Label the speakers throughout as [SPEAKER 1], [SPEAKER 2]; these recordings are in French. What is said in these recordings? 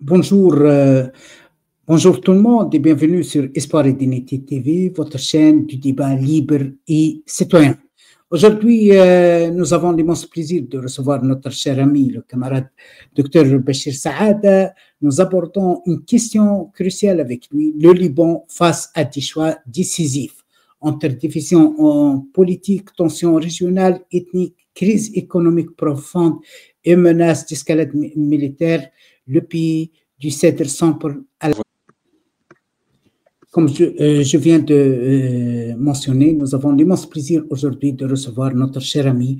[SPEAKER 1] Bonjour, bonjour tout le monde et bienvenue sur Espoir et Dignité TV, votre chaîne du débat libre et citoyen. Aujourd'hui, nous avons l'immense plaisir de recevoir notre cher ami, le camarade Dr Bachir Saada. Nous abordons une question cruciale avec lui, le Liban face à des choix décisifs entre division en politique, tensions régionales, ethniques, crise économique profonde et menaces d'escalade militaire. Le pays du Cèdre sombre. Comme je viens de mentionner, nous avons l'immense plaisir aujourd'hui de recevoir notre cher ami,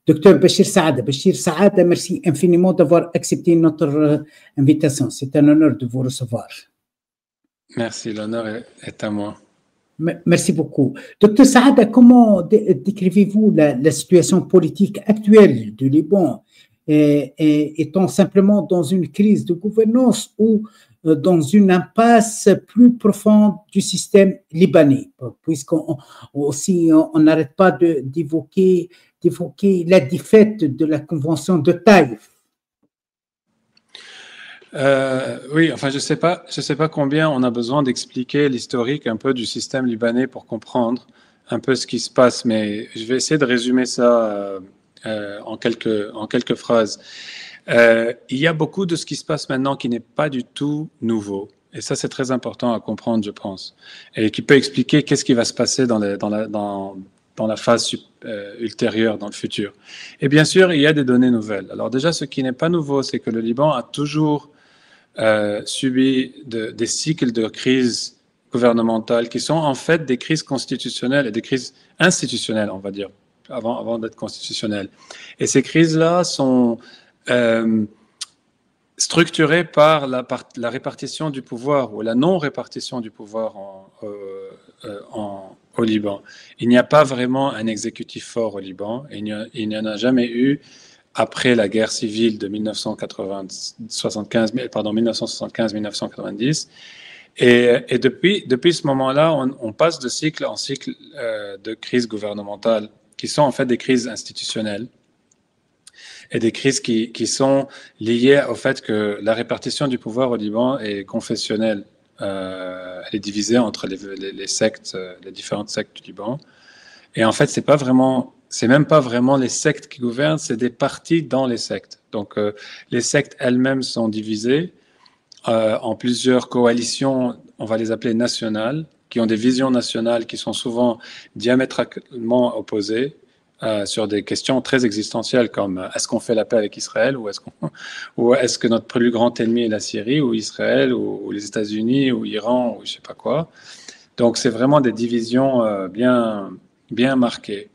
[SPEAKER 1] Dr Bachir Saada. Bachir Saada, merci infiniment d'avoir accepté notre invitation. C'est un honneur de vous recevoir.
[SPEAKER 2] Merci, l'honneur est à moi.
[SPEAKER 1] Merci beaucoup. Dr Saada, comment décrivez-vous la situation politique actuelle du Liban? Étant simplement dans une crise de gouvernance ou dans une impasse plus profonde du système libanais, puisqu'on n'arrête pas d'évoquer la défaite de la convention de Taïf.
[SPEAKER 2] Oui, enfin, je sais pas combien on a besoin d'expliquer l'historique un peu du système libanais pour comprendre un peu ce qui se passe, mais je vais essayer de résumer ça en quelques phrases. Il y a beaucoup de ce qui se passe maintenant qui n'est pas du tout nouveau. Et ça, c'est très important à comprendre, je pense. Et qui peut expliquer qu'est-ce qui va se passer dans la phase ultérieure, dans le futur. Et bien sûr, il y a des données nouvelles. Alors déjà, ce qui n'est pas nouveau, c'est que le Liban a toujours subi des cycles de crises gouvernementales qui sont en fait des crises constitutionnelles et des crises institutionnelles, on va dire, avant d'être constitutionnelles. Et ces crises-là sont structurées par la répartition du pouvoir ou la non-répartition du pouvoir au Liban. Il n'y a pas vraiment un exécutif fort au Liban, et il n'y en a jamais eu après la guerre civile de 1975-1990. Et depuis ce moment-là, on passe de cycle en cycle de crises gouvernementales qui sont en fait des crises institutionnelles et des crises qui sont liées au fait que la répartition du pouvoir au Liban est confessionnelle. Elle est divisée entre les sectes, les différentes sectes du Liban. Et en fait, c'est même pas vraiment les sectes qui gouvernent, c'est des partis dans les sectes. Donc, les sectes elles-mêmes sont divisées en plusieurs coalitions, on va les appeler nationales, qui ont des visions nationales qui sont souvent diamétralement opposées sur des questions très existentielles comme est-ce qu'on fait la paix avec Israël ou est-ce que notre plus grand ennemi est la Syrie ou Israël ou les États-Unis ou l'Iran ou je sais pas quoi. Donc, c'est vraiment des divisions bien marquées.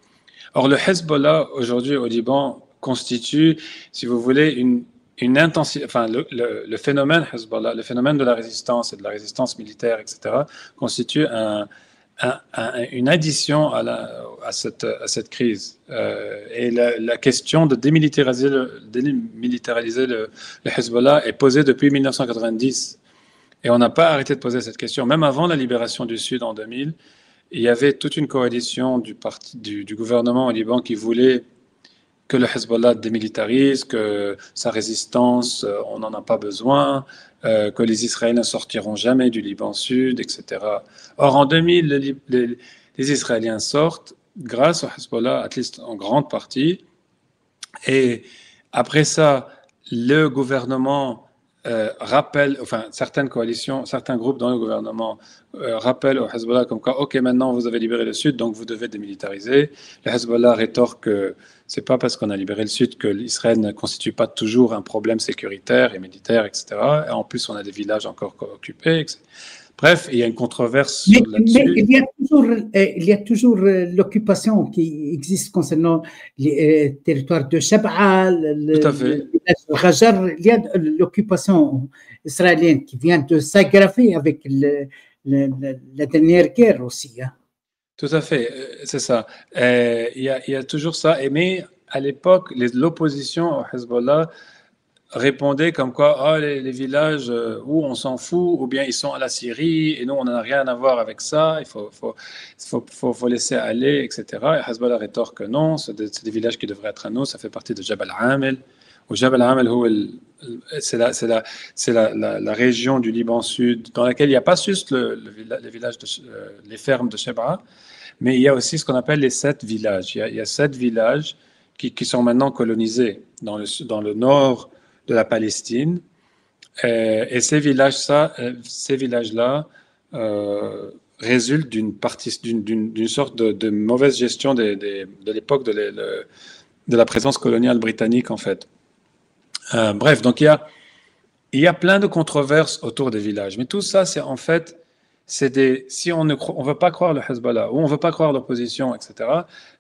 [SPEAKER 2] Or, le Hezbollah, aujourd'hui au Liban, constitue, si vous voulez, une intensité, enfin, le phénomène Hezbollah, le phénomène de la résistance et de la résistance militaire, etc., constitue une addition à cette crise. Et la question de démilitariser le Hezbollah est posée depuis 1990. Et on n'a pas arrêté de poser cette question. Même avant la libération du Sud en 2000, il y avait toute une coalition du gouvernement au Liban qui voulait que le Hezbollah démilitarise, que sa résistance, on n'en a pas besoin, que les Israéliens sortiront jamais du Liban Sud, etc. Or, en 2000, les Israéliens sortent grâce au Hezbollah, at least en grande partie. Et après ça, le gouvernement rappelle, enfin certaines coalitions, certains groupes dans le gouvernement rappellent au Hezbollah comme quoi, ok, maintenant vous avez libéré le Sud, donc vous devez démilitariser. Le Hezbollah rétorque que c'est pas parce qu'on a libéré le Sud que l'Israël ne constitue pas toujours un problème sécuritaire et militaire, etc. Et en plus, on a des villages encore occupés, etc. Bref, il y a une controverse là-dessus.
[SPEAKER 1] Mais il y a toujours l'occupation qui existe concernant les territoires de Shab'a, le Rajar. Il y a l'occupation israélienne qui vient de s'aggraver avec la dernière guerre aussi. Hein.
[SPEAKER 2] Tout à fait, c'est ça. Il y a toujours ça. Mais à l'époque, l'opposition au Hezbollah répondait comme quoi les villages où on s'en fout, ou bien ils sont à la Syrie et nous on n'en a rien à voir avec ça, il faut laisser aller, etc. Et Hezbollah rétorque que non, c'est des villages qui devraient être à nous, ça fait partie de Jabal Amel, وجبل عامل هو c'est la région du Liban Sud dans laquelle il n'y a pas juste les villages, les fermes de Shebra, mais il y a aussi ce qu'on appelle les 7 villages. Il y a 7 villages qui sont maintenant colonisés dans le nord de la Palestine. Et ces villages-là résultent d'une sorte de mauvaise gestion de l'époque de la présence coloniale britannique, en fait. Bref, donc il y a plein de controverses autour des villages, mais tout ça, c'est en fait, si on ne veut pas croire le Hezbollah ou on ne veut pas croire l'opposition, etc.,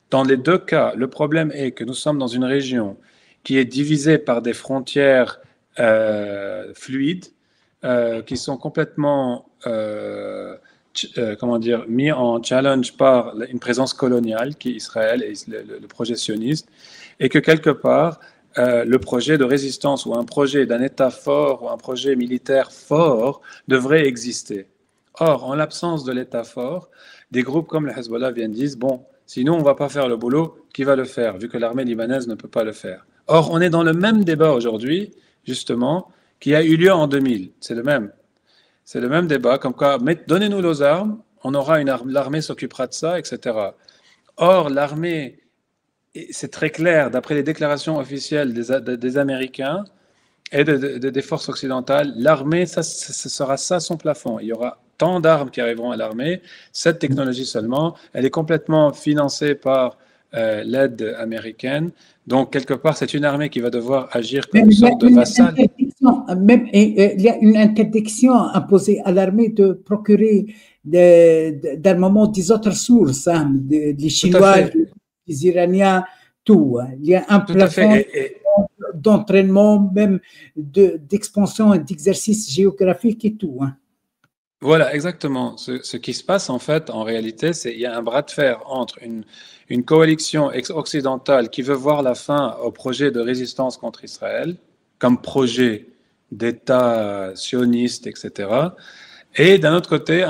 [SPEAKER 2] dans les deux cas, le problème est que nous sommes dans une région qui est divisée par des frontières fluides, qui sont complètement mis en challenge par une présence coloniale qui est Israël et le projet sioniste, et que quelque part, le projet de résistance ou un projet d'un État fort ou un projet militaire fort devrait exister. Or, en l'absence de l'État fort, des groupes comme le Hezbollah viennent dire, bon, sinon on ne va pas faire le boulot, qui va le faire, vu que l'armée libanaise ne peut pas le faire. Or, on est dans le même débat aujourd'hui, justement, qui a eu lieu en 2000. C'est le même. C'est le même débat, comme quoi, donnez-nous nos armes, on aura l'armée s'occupera de ça, etc. Or, l'armée, c'est très clair, d'après les déclarations officielles des Américains et des forces occidentales, l'armée, ce sera ça son plafond. Il y aura tant d'armes qui arriveront à l'armée, cette technologie seulement, elle est complètement financée par l'aide américaine. Donc, quelque part, c'est une armée qui va devoir agir comme une sorte de vassal.
[SPEAKER 1] Il y a une interdiction imposée à l'armée de procurer d'armements des autres sources, hein, des Chinois, les Iraniens, tout. Il y a un plafond d'entraînement, même d'expansion et d'exercice géographique et tout. Hein.
[SPEAKER 2] Voilà, exactement. Ce qui se passe en fait, en réalité, c'est qu'il y a un bras de fer entre une coalition occidentale qui veut voir la fin au projet de résistance contre Israël, comme projet d'État sioniste, etc. Et d'un autre côté,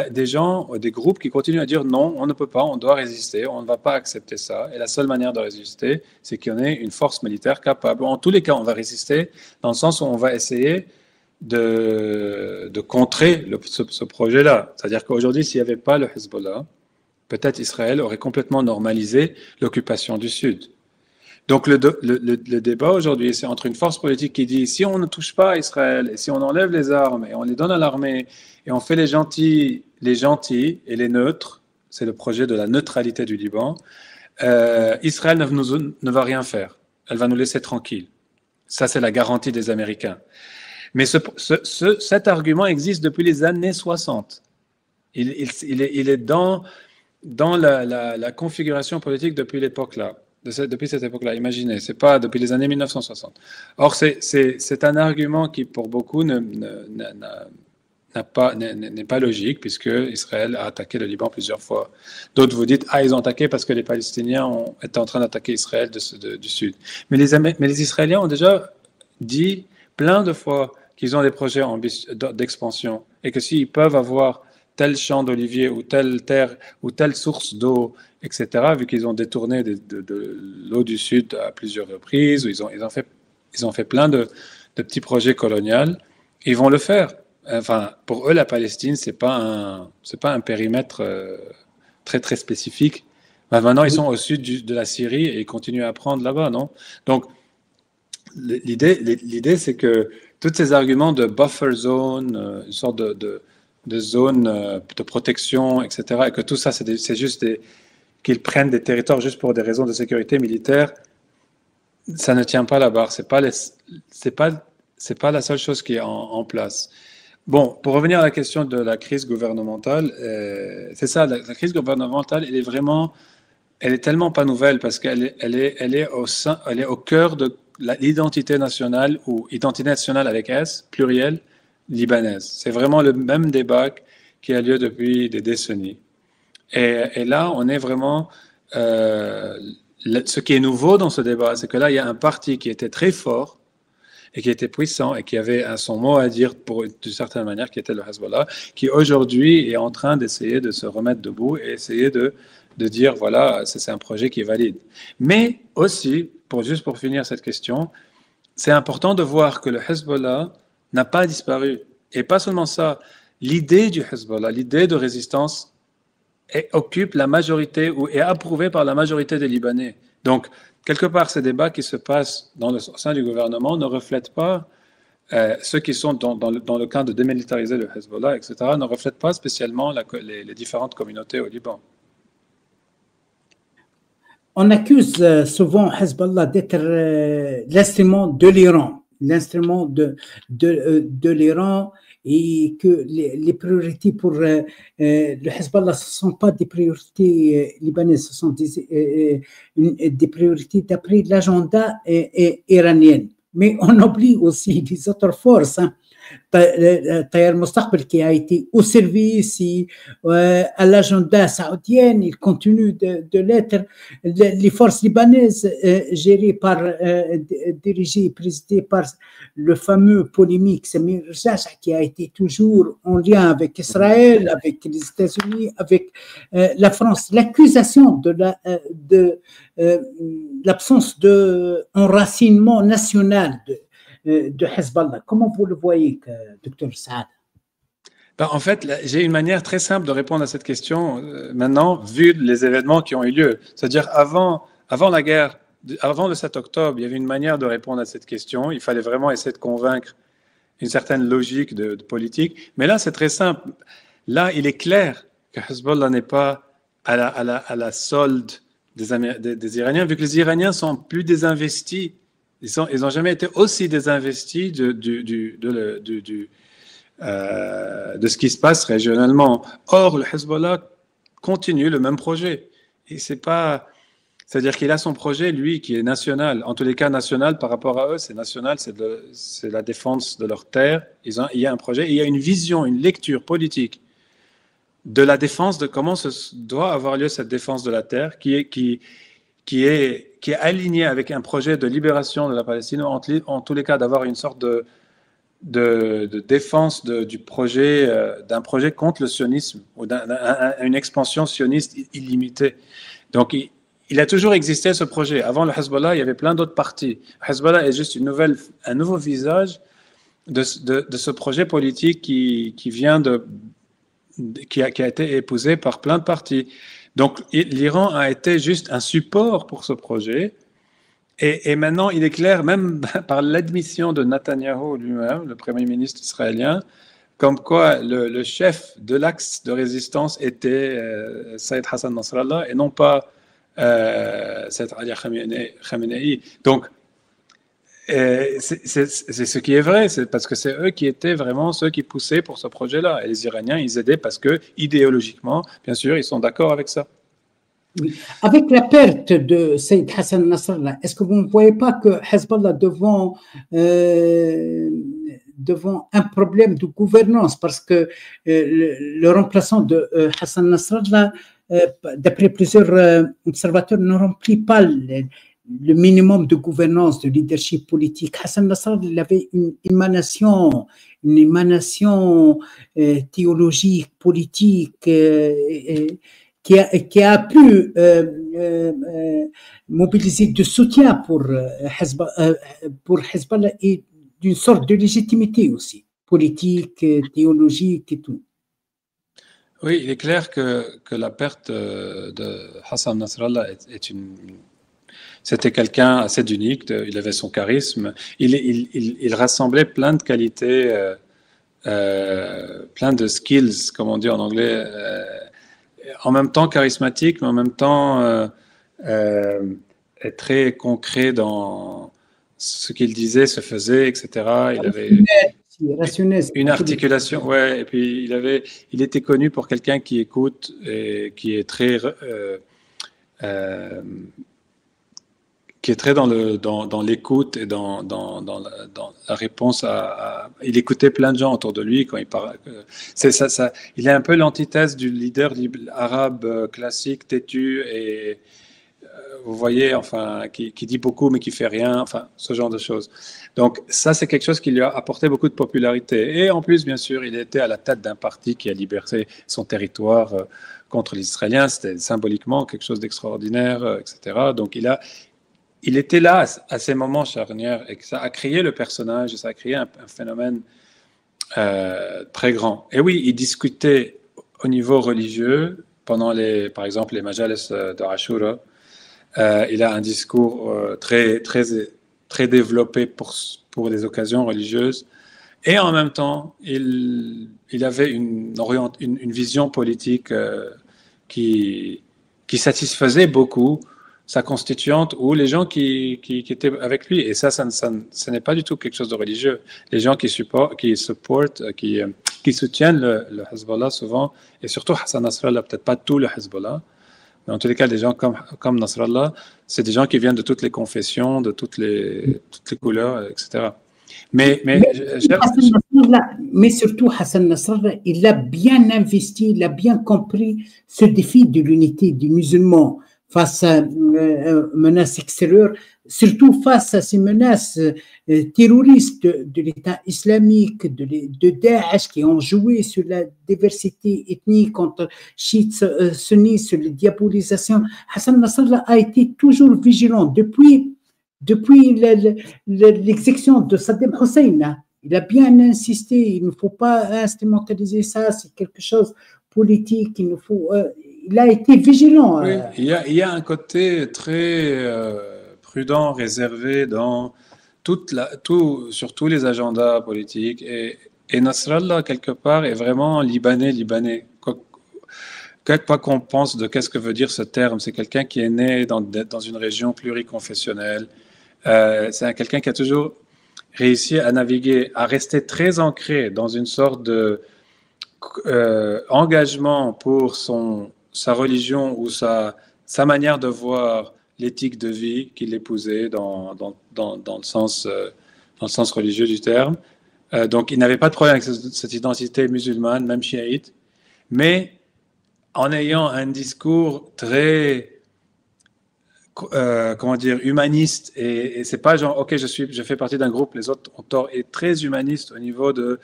[SPEAKER 2] des groupes qui continuent à dire non, on ne peut pas, on doit résister, on ne va pas accepter ça. Et la seule manière de résister, c'est qu'il y en ait une force militaire capable. En tous les cas, on va résister dans le sens où on va essayer de contrer ce projet-là. C'est-à-dire qu'aujourd'hui, s'il n'y avait pas le Hezbollah, peut-être Israël aurait complètement normalisé l'occupation du Sud. Donc le débat aujourd'hui, c'est entre une force politique qui dit si on ne touche pas à Israël et si on enlève les armes et on les donne à l'armée et on fait les gentils et les neutres, c'est le projet de la neutralité du Liban, Israël ne va rien faire. Elle va nous laisser tranquilles. Ça, c'est la garantie des Américains. Mais cet argument existe depuis les années 60. Il est dans la configuration politique depuis l'époque-là. Depuis cette époque-là, imaginez, c'est pas depuis les années 1960. Or, c'est un argument qui, pour beaucoup, n'est pas logique, puisque Israël a attaqué le Liban plusieurs fois. D'autres vous dites, ils ont attaqué parce que les Palestiniens étaient en train d'attaquer Israël du Sud. Mais les Israéliens ont déjà dit plein de fois qu'ils ont des projets d'expansion, et que s'ils peuvent avoir tel champ d'olivier ou telle terre ou telle source d'eau, etc., vu qu'ils ont détourné de l'eau du Sud à plusieurs reprises, ou ils ont fait plein de petits projets coloniaux, ils vont le faire. Enfin, pour eux, la Palestine, c'est pas un périmètre très, très spécifique. Maintenant, ils sont au sud de la Syrie et ils continuent à prendre là-bas, non? Donc, l'idée, c'est que tous ces arguments de buffer zone, une sorte de zone de protection, etc., et que tout ça, c'est juste qu'ils prennent des territoires juste pour des raisons de sécurité militaire, ça ne tient pas la barre. C'est pas la seule chose qui est en place. Bon, pour revenir à la question de la crise gouvernementale, c'est ça, la crise gouvernementale, elle est tellement pas nouvelle parce qu'elle est au cœur de l'identité nationale ou identité nationale avec S, pluriel, libanaise. C'est vraiment le même débat qui a lieu depuis des décennies. Et là, on est vraiment... ce qui est nouveau dans ce débat, c'est que là, il y a un parti qui était très fort et qui était puissant et qui avait son mot à dire d'une certaine manière, qui était le Hezbollah, qui aujourd'hui est en train d'essayer de se remettre debout et essayer de dire, voilà, c'est un projet qui est valide. Mais aussi, juste pour finir cette question, c'est important de voir que le Hezbollah n'a pas disparu. Et pas seulement ça, l'idée du Hezbollah, l'idée de résistance occupe la majorité ou est approuvée par la majorité des Libanais. Donc, quelque part, ces débats qui se passent au sein du gouvernement ne reflètent pas ceux qui sont dans le camp de démilitariser le Hezbollah, etc., ne reflètent pas spécialement les différentes communautés au Liban.
[SPEAKER 1] On accuse souvent Hezbollah d'être l'instrument de l'Iran, l'instrument de l'Iran, et que les priorités pour le Hezbollah, ce ne sont pas des priorités libanaises, ce sont des priorités d'après l'agenda iranien. Mais on oublie aussi les autres forces. Tayar Mustaqbal qui a été au service à l'agenda saoudien, il continue de l'être. Les forces libanaises gérées par, dirigées et présidées par le fameux polémique Samir Jacha, qui a été toujours en lien avec Israël, avec les États-Unis, avec la France. L'accusation de l'absence d'enracinement national de Hezbollah. Comment vous le voyez, Dr Saad?
[SPEAKER 2] En fait, j'ai une manière très simple de répondre à cette question maintenant, vu les événements qui ont eu lieu. C'est-à-dire, avant la guerre, avant le 7 octobre, il y avait une manière de répondre à cette question. Il fallait vraiment essayer de convaincre une certaine logique de politique. Mais là, c'est très simple. Là, il est clair que Hezbollah n'est pas à la solde des Iraniens, vu que les Iraniens sont plus désinvestis. Ils n'ont jamais été aussi désinvestis de ce qui se passe régionalement. Or, le Hezbollah continue le même projet. Et c'est-à-dire qu'il a son projet, lui, qui est national. En tous les cas, national par rapport à eux, c'est national, c'est la défense de leur terre. Il y a un projet, et il y a une vision, une lecture politique de la défense, de comment doit avoir lieu cette défense de la terre, qui est aligné avec un projet de libération de la Palestine, en tous les cas d'avoir une sorte de défense d'un projet contre le sionisme, ou une expansion sioniste illimitée. Donc, il a toujours existé ce projet. Avant le Hezbollah, il y avait plein d'autres partis. Le Hezbollah est juste un nouveau visage de ce projet politique qui a été épousé par plein de partis. Donc, l'Iran a été juste un support pour ce projet. Et maintenant, il est clair, même par l'admission de Netanyahou lui-même, le Premier ministre israélien, comme quoi le chef de l'axe de résistance était Saïd Hassan Nasrallah et non pas Saïd Ali Khamenei. Donc, c'est ce qui est vrai, c'est parce que c'est eux qui étaient vraiment ceux qui poussaient pour ce projet-là. Et les Iraniens, ils aidaient parce que, idéologiquement, bien sûr, ils sont d'accord avec ça.
[SPEAKER 1] Oui. Avec la perte de Saïd Hassan Nasrallah, est-ce que vous ne voyez pas que Hezbollah devant un problème de gouvernance, parce que le remplaçant de Hassan Nasrallah, d'après plusieurs observateurs, ne remplit pas le minimum de gouvernance, de leadership politique. Hassan Nasrallah, il avait une émanation théologique, politique, qui a pu mobiliser du soutien pour Hezbollah et d'une sorte de légitimité aussi, politique, théologique et tout.
[SPEAKER 2] Oui, il est clair que la perte de Hassan Nasrallah c'était quelqu'un assez d'unique, il avait son charisme, il rassemblait plein de qualités, plein de skills, comme on dit en anglais, en même temps charismatique, mais en même temps très concret dans ce qu'il disait, se faisait, etc. Il avait une articulation, ouais, et puis il était connu pour quelqu'un qui écoute et qui est très dans l'écoute et dans la réponse il écoutait plein de gens autour de lui quand il parlait. Il est un peu l'antithèse du leader arabe classique, têtu et vous voyez, enfin, qui dit beaucoup mais qui fait rien, enfin, ce genre de choses. Donc ça, c'est quelque chose qui lui a apporté beaucoup de popularité. Et en plus, bien sûr, il était à la tête d'un parti qui a libéré son territoire contre les Israéliens. C'était symboliquement quelque chose d'extraordinaire, etc. Donc il a il était là à ces moments charnières et que ça a créé le personnage, et ça a créé un phénomène très grand. Et oui, il discutait au niveau religieux pendant par exemple, les majalis de Ashura. Il a un discours très développé pour les occasions religieuses. Et en même temps, il avait une vision politique qui satisfaisait beaucoup sa constituante ou les gens qui étaient avec lui. Et ça n'est pas du tout quelque chose de religieux. Les gens qui soutiennent le Hezbollah souvent, et surtout Hassan Nasrallah, peut-être pas tout le Hezbollah, mais en tous les cas, des gens comme Nasrallah, c'est des gens qui viennent de toutes les confessions, de toutes les couleurs, etc. Mais
[SPEAKER 1] surtout, Hassan Nasrallah, il a bien investi, il a bien compris ce défi de l'unité des musulmans face à menaces extérieures, surtout face à ces menaces terroristes de l'État islamique, de Daesh, qui ont joué sur la diversité ethnique entre chiites, sunnites, sur la diabolisation. Hassan Nasrallah a été toujours vigilant depuis l'exécution de Saddam Hussein. Il a bien insisté, il ne faut pas instrumentaliser ça, c'est quelque chose politique, il a été vigilant.
[SPEAKER 2] Oui, il y a un côté très prudent, réservé sur tous les agendas politiques. Et Nasrallah, quelque part, est vraiment libanais. Quoi qu'on pense de qu'est-ce que veut dire ce terme, c'est quelqu'un qui est né dans une région pluriconfessionnelle. C'est quelqu'un qui a toujours réussi à naviguer, à rester très ancré dans une sorte de engagement pour sa religion ou sa manière de voir l'éthique de vie qu'il épousait dans le sens religieux du terme. Donc, il n'avait pas de problème avec cette identité musulmane, même chiite, mais en ayant un discours très, humaniste, et c'est pas genre, ok, je fais partie d'un groupe, les autres ont tort, et très humaniste au niveau de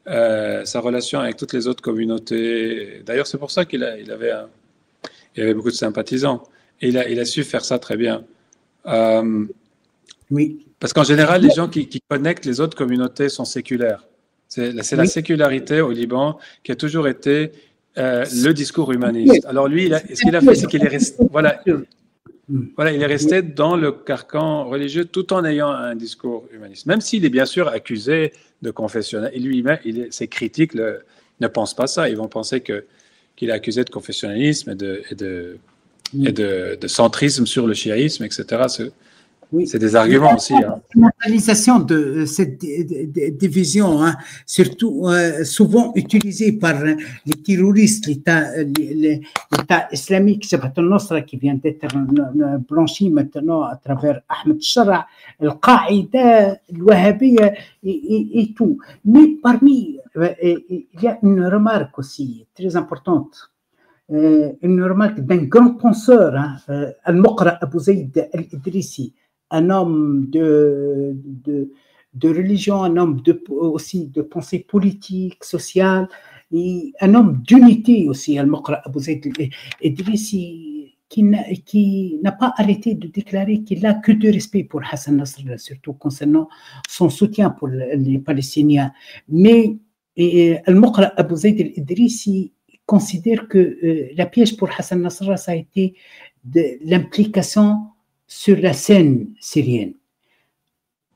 [SPEAKER 2] sa relation avec toutes les autres communautés. D'ailleurs, c'est pour ça qu'il avait beaucoup de sympathisants. Et il a su faire ça très bien.
[SPEAKER 1] Oui.
[SPEAKER 2] Parce qu'en général, les gens qui connectent les autres communautés sont séculaires. C'est la sécularité au Liban qui a toujours été le discours humaniste. Alors lui, ce qu'il a fait, c'est qu'il est resté, il est resté dans le carcan religieux tout en ayant un discours humaniste. Même s'il est bien sûr accusé de confessionnalisme. Et lui-même, ses critiques ne pensent pas ça. Ils vont penser qu'il est accusé de confessionnalisme et de centrisme sur le chiisme, etc. C'est des arguments aussi.
[SPEAKER 1] La mentalisation de cette division, surtout souvent utilisée par les terroristes, l'État islamique, Jabhat al-Nusra, qui vient d'être blanchi maintenant à travers Ahmed Shara, Al-Qaïda, Al-Wahhabiyya et tout. Mais parmi, il y a une remarque aussi très importante. Une remarque d'un grand penseur, Al-Muqra Abu Zayd Al-Idrissi, un homme de religion, un homme aussi de pensée politique, sociale, et un homme d'unité aussi, Al-Muqra Abu Zayd Al-Idrissi, qui n'a pas arrêté de déclarer qu'il n'a que de respect pour Hassan Nasrallah, surtout concernant son soutien pour les Palestiniens. Mais Al-Muqra Abu Zayd Al-Idrissi considère que la piège pour Hassan Nasrallah, ça a été de l'implication sur la scène syrienne.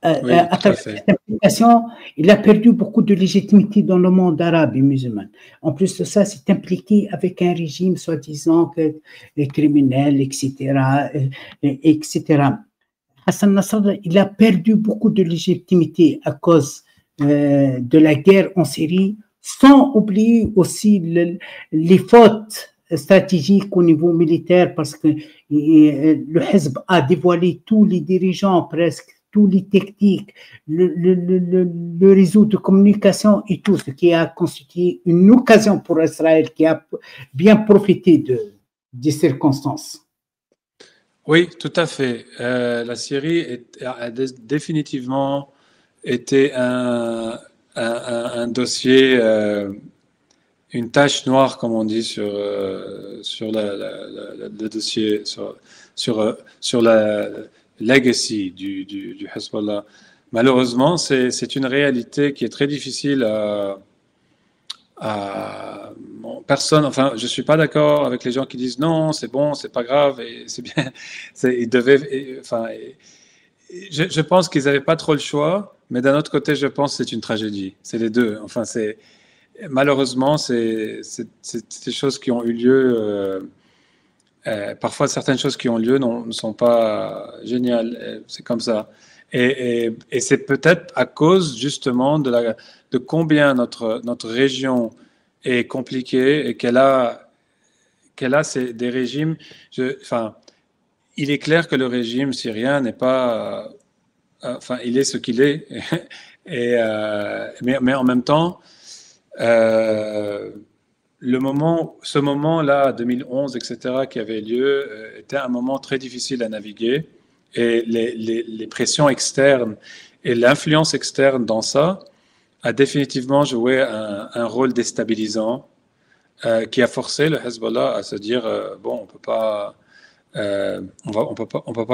[SPEAKER 1] À travers cette implication, il a perdu beaucoup de légitimité dans le monde arabe et musulman. En plus de ça, c'est impliqué avec un régime soi-disant criminel, etc., etc. Hassan Nasrallah, il a perdu beaucoup de légitimité à cause de la guerre en Syrie, sans oublier aussi les fautes stratégiques au niveau militaire, parce que le Hezb a dévoilé tous les dirigeants, presque tous les techniques, le réseau de communication et tout, ce qui a constitué une occasion pour Israël qui a bien profité des circonstances.
[SPEAKER 2] Oui, tout à fait. La Syrie a définitivement été un dossier, une tache noire, comme on dit, sur le dossier, sur legacy du Hezbollah. Malheureusement, c'est une réalité qui est très difficile bon, personne, enfin, je suis pas d'accord avec les gens qui disent non, c'est bon, c'est pas grave, et c'est bien. Ils devaient, enfin, je pense qu'ils n'avaient pas trop le choix, mais d'un autre côté, je pense que c'est une tragédie. C'est les deux. Enfin, malheureusement, c'est des choses qui ont eu lieu. Parfois, certaines choses qui ont lieu ne sont pas géniales. C'est comme ça. Et c'est peut-être à cause justement de combien notre région est compliquée et qu'elle a des régimes. Enfin, il est clair que le régime syrien n'est pas. Enfin, il est ce qu'il est. Mais en même temps, ce moment-là, 2011, etc., qui avait lieu, était un moment très difficile à naviguer. Et les pressions externes et l'influence externe dans ça a définitivement joué un rôle déstabilisant qui a forcé le Hezbollah à se dire bon, on peut pas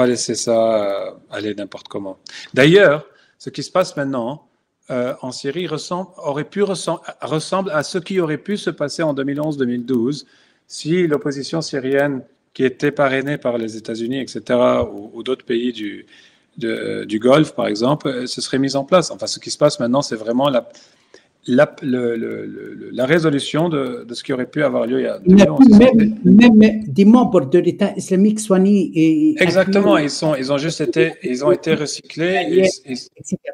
[SPEAKER 2] laisser ça aller n'importe comment. D'ailleurs, ce qui se passe maintenant en Syrie ressemble à ce qui aurait pu se passer en 2011-2012 si l'opposition syrienne, qui était parrainée par les États-Unis, etc., ou d'autres pays du Golfe, par exemple, se serait mise en place. Enfin, ce qui se passe maintenant, c'est vraiment la résolution de ce qui aurait pu avoir lieu il y a 2011.
[SPEAKER 1] Même des membres de l'État islamique soigné.
[SPEAKER 2] Exactement, ils ont été recyclés.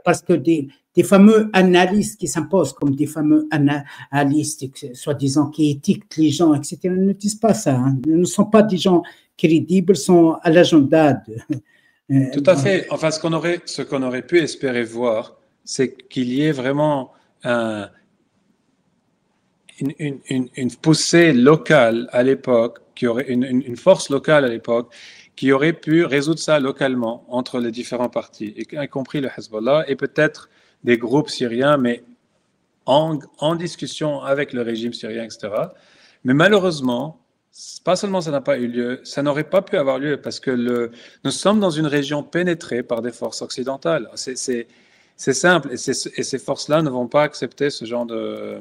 [SPEAKER 1] Parce que des fameux analystes qui s'imposent comme des fameux analystes, soi-disant, qui étiquetent les gens, etc., ne disent pas ça. Hein. Ils ne sont pas des gens crédibles, sont à l'agenda.
[SPEAKER 2] Tout à fait. Enfin, ce qu'on aurait pu espérer voir, c'est qu'il y ait vraiment une poussée locale à l'époque, une force locale à l'époque, qui aurait pu résoudre ça localement entre les différents partis, y compris le Hezbollah et peut-être des groupes syriens, mais en discussion avec le régime syrien, etc. Mais malheureusement, pas seulement ça n'a pas eu lieu, ça n'aurait pas pu avoir lieu parce que nous sommes dans une région pénétrée par des forces occidentales. C'est simple, et ces forces-là ne vont pas accepter ce genre de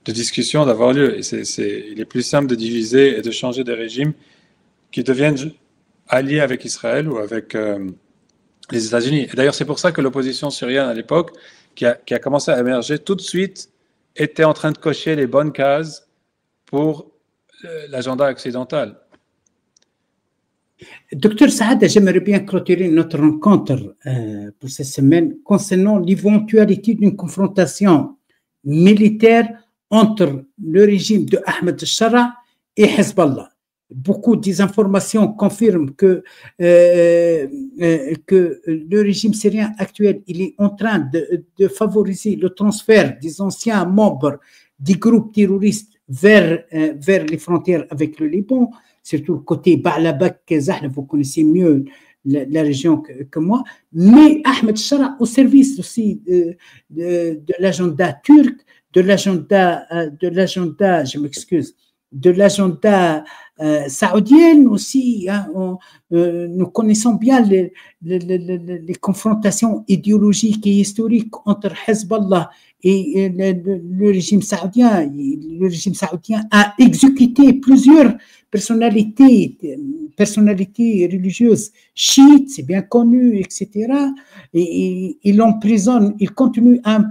[SPEAKER 2] discussion d'avoir lieu. Il est plus simple de diviser et de changer des régimes qui deviennent alliés avec Israël ou avec les États-Unis. Et d'ailleurs, c'est pour ça que l'opposition syrienne à l'époque, qui a commencé à émerger tout de suite, était en train de cocher les bonnes cases pour l'agenda occidental.
[SPEAKER 1] Docteur Saad, j'aimerais bien clôturer notre rencontre pour cette semaine concernant l'éventualité d'une confrontation militaire entre le régime de Ahmed al-Shara et Hezbollah. Beaucoup des informations confirment que le régime syrien actuel il est en train de favoriser le transfert des anciens membres des groupes terroristes vers les frontières avec le Liban, surtout le côté Ba'labak, Zahla, vous connaissez mieux la région que moi, mais Ahmed Shara au service aussi de l'agenda turc, de l'agenda, je m'excuse, de l'agenda saoudienne aussi. Hein, nous connaissons bien les confrontations idéologiques et historiques entre Hezbollah et le régime saoudien. Le régime saoudien a exécuté plusieurs personnalités religieuses chiites, c'est bien connu, etc. Et il emprisonne, il continue à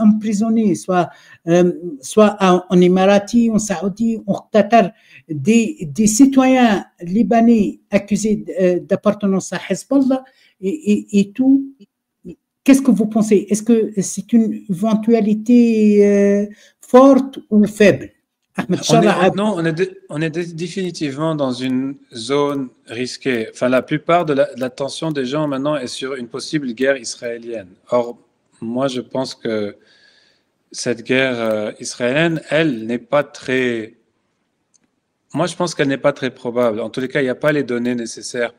[SPEAKER 1] emprisonner, soit en Émirati, en Saoudi, en Qatar, des citoyens libanais accusés d'appartenance à Hezbollah et tout. Qu'est-ce que vous pensez? Est-ce que c'est une éventualité forte ou faible?
[SPEAKER 2] On est définitivement dans une zone risquée. Enfin, la plupart de l'attention des gens maintenant est sur une possible guerre israélienne. Or, moi, je pense que cette guerre israélienne, elle n'est pas très... Moi, je pense qu'elle n'est pas très probable. En tous les cas, il n'y a pas les données nécessaires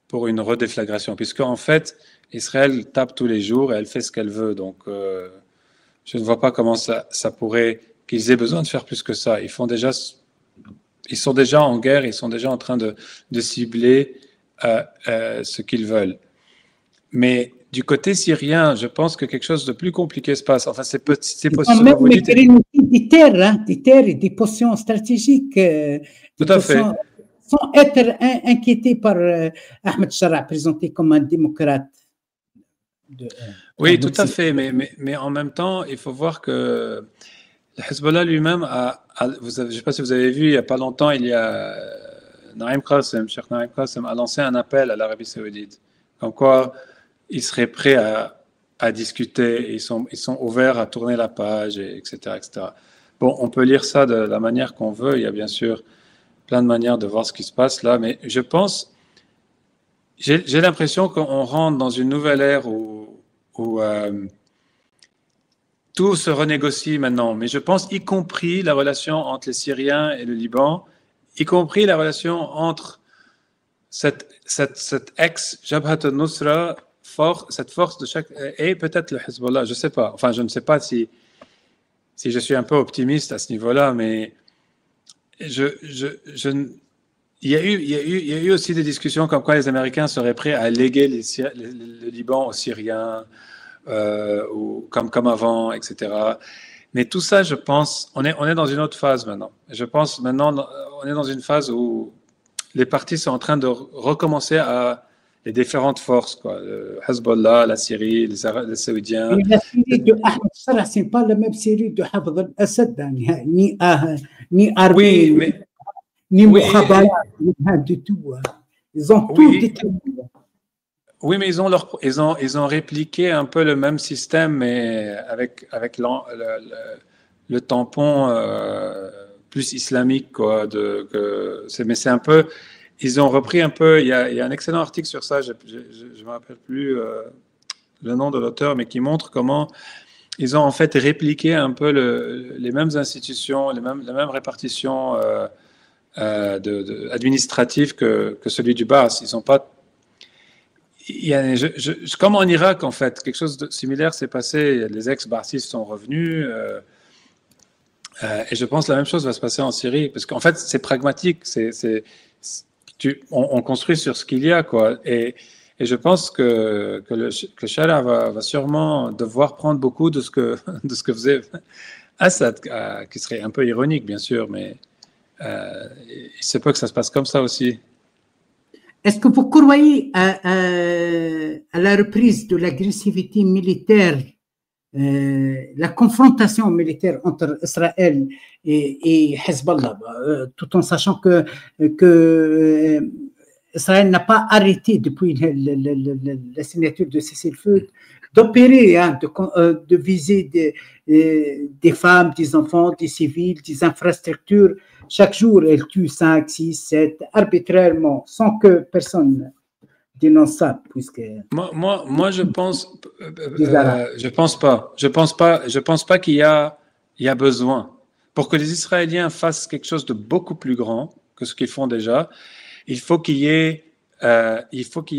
[SPEAKER 2] pour une redéflagration, puisque en fait, Israël tape tous les jours et elle fait ce qu'elle veut. Donc, je ne vois pas comment ça pourrait... qu'ils aient besoin de faire plus que ça. Ils font déjà Ils sont déjà en guerre, ils sont déjà en train de cibler ce qu'ils veulent. Mais du côté syrien, je pense que quelque chose de plus compliqué se passe. Enfin, c'est possible.
[SPEAKER 1] Même vous dites des terres et des positions stratégiques,
[SPEAKER 2] tout à fait.
[SPEAKER 1] Sans être inquiétés par Ahmed Charra, présenté comme un démocrate.
[SPEAKER 2] Oui, tout à fait. Mais en même temps, il faut voir que le Hezbollah lui-même je ne sais pas si vous avez vu, il n'y a pas longtemps, il y a Naïm Qassem, Cheikh Naïm Qassem, a lancé un appel à l'Arabie Saoudite. Comme quoi, ils seraient prêts à discuter, ils sont ouverts à tourner la page, etc., etc. Bon, on peut lire ça de la manière qu'on veut. Il y a bien sûr plein de manières de voir ce qui se passe là, mais je pense, j'ai l'impression qu'on rentre dans une nouvelle ère où tout se renégocie maintenant. Mais je pense, y compris la relation entre les Syriens et le Liban, y compris la relation entre cette ex-Jabhat al-Nusra, cette force de chaque, et peut-être le Hezbollah, je ne sais pas. Enfin, je ne sais pas si je suis un peu optimiste à ce niveau-là, mais il y a eu aussi des discussions comme quoi les Américains seraient prêts à léguer le Liban aux Syriens, ou comme avant, etc. Mais tout ça, je pense, on est dans une autre phase maintenant. Je pense maintenant, on est dans une phase où les partis sont en train de recommencer à les différentes forces, quoi. Le Hezbollah, la Syrie, les Saoudiens.
[SPEAKER 1] Et la Syrie de Ahmed Charra, ce n'est pas la même Syrie de Hafez al-Assad, ni armée,
[SPEAKER 2] Oui,
[SPEAKER 1] ni Mukhabarat, du tout. Ils ont tout détruit.
[SPEAKER 2] Oui, mais ils ont répliqué un peu le même système, mais avec le tampon plus islamique, quoi. Mais c'est un peu, ils ont repris un peu. Il y a un excellent article sur ça. Je ne me rappelle plus le nom de l'auteur, mais qui montre comment ils ont en fait répliqué un peu les mêmes institutions, la même répartition administrative que celui du Baas. Ils n'ont pas comme en Irak, en fait, quelque chose de similaire s'est passé. Les ex-Ba'athistes sont revenus. Et je pense que la même chose va se passer en Syrie. Parce qu'en fait, c'est pragmatique. On construit sur ce qu'il y a, quoi. Et je pense que Shara va sûrement devoir prendre beaucoup de ce que faisait Assad, qui serait un peu ironique, bien sûr. Mais il se peut que ça se passe comme ça aussi.
[SPEAKER 1] Est-ce que vous croyez à la reprise de l'agressivité militaire, la confrontation militaire entre Israël et Hezbollah, tout en sachant que Israël n'a pas arrêté depuis la signature de cessez-le-feu d'opérer, de viser des femmes, des enfants, des civils, des infrastructures. Chaque jour, elle tue 5, 6, 7, arbitrairement, sans que personne dénonce ça. Puisque
[SPEAKER 2] moi, je pense pas. Je pense pas qu'il y a besoin. Pour que les Israéliens fassent quelque chose de beaucoup plus grand que ce qu'ils font déjà, il faut qu'il y ait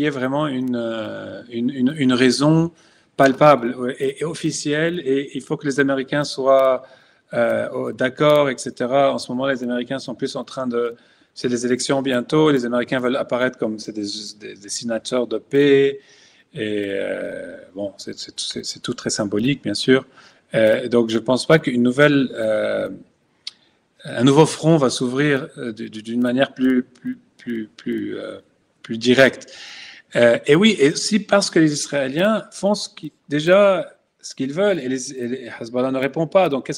[SPEAKER 2] vraiment une raison palpable et officielle, et il faut que les Américains soient d'accord, etc. En ce moment, les Américains sont plus en train de... C'est des élections bientôt, les Américains veulent apparaître comme des signateurs de paix, et bon, c'est tout très symbolique, bien sûr. Donc, je ne pense pas qu'un nouveau front va s'ouvrir d'une manière plus directe. Et oui, et aussi parce que les Israéliens font déjà ce qu'ils veulent, et les Hezbollah ne répond pas. Donc,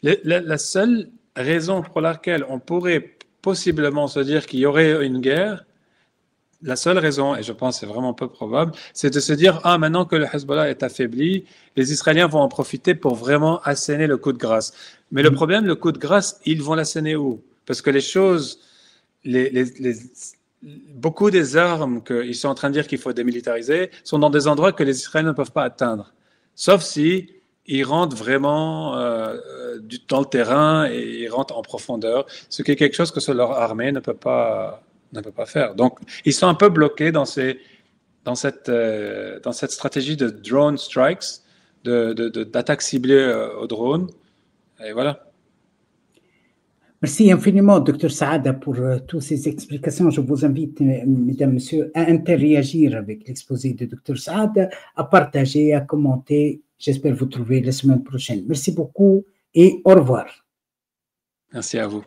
[SPEAKER 2] la seule raison pour laquelle on pourrait possiblement se dire qu'il y aurait une guerre, la seule raison, et je pense que c'est vraiment peu probable, c'est de se dire, maintenant que le Hezbollah est affaibli, les Israéliens vont en profiter pour vraiment asséner le coup de grâce. Mais le problème, le coup de grâce, ils vont l'asséner où? Parce que les choses, beaucoup des armes qu'ils sont en train de dire qu'il faut démilitariser sont dans des endroits que les Israéliens ne peuvent pas atteindre. Sauf si ils rentrent vraiment dans le terrain, et ils rentrent en profondeur, ce qui est quelque chose que leur armée ne peut pas faire. Donc, ils sont un peu bloqués dans cette stratégie de drone strikes, d'attaques ciblées au drone. Et voilà.
[SPEAKER 1] Merci infiniment, Dr Saada, pour toutes ces explications. Je vous invite, mesdames, messieurs, à interagir avec l'exposé de Dr Saada, à partager, à commenter. J'espère vous trouver la semaine prochaine. Merci beaucoup et au revoir.
[SPEAKER 2] Merci à vous.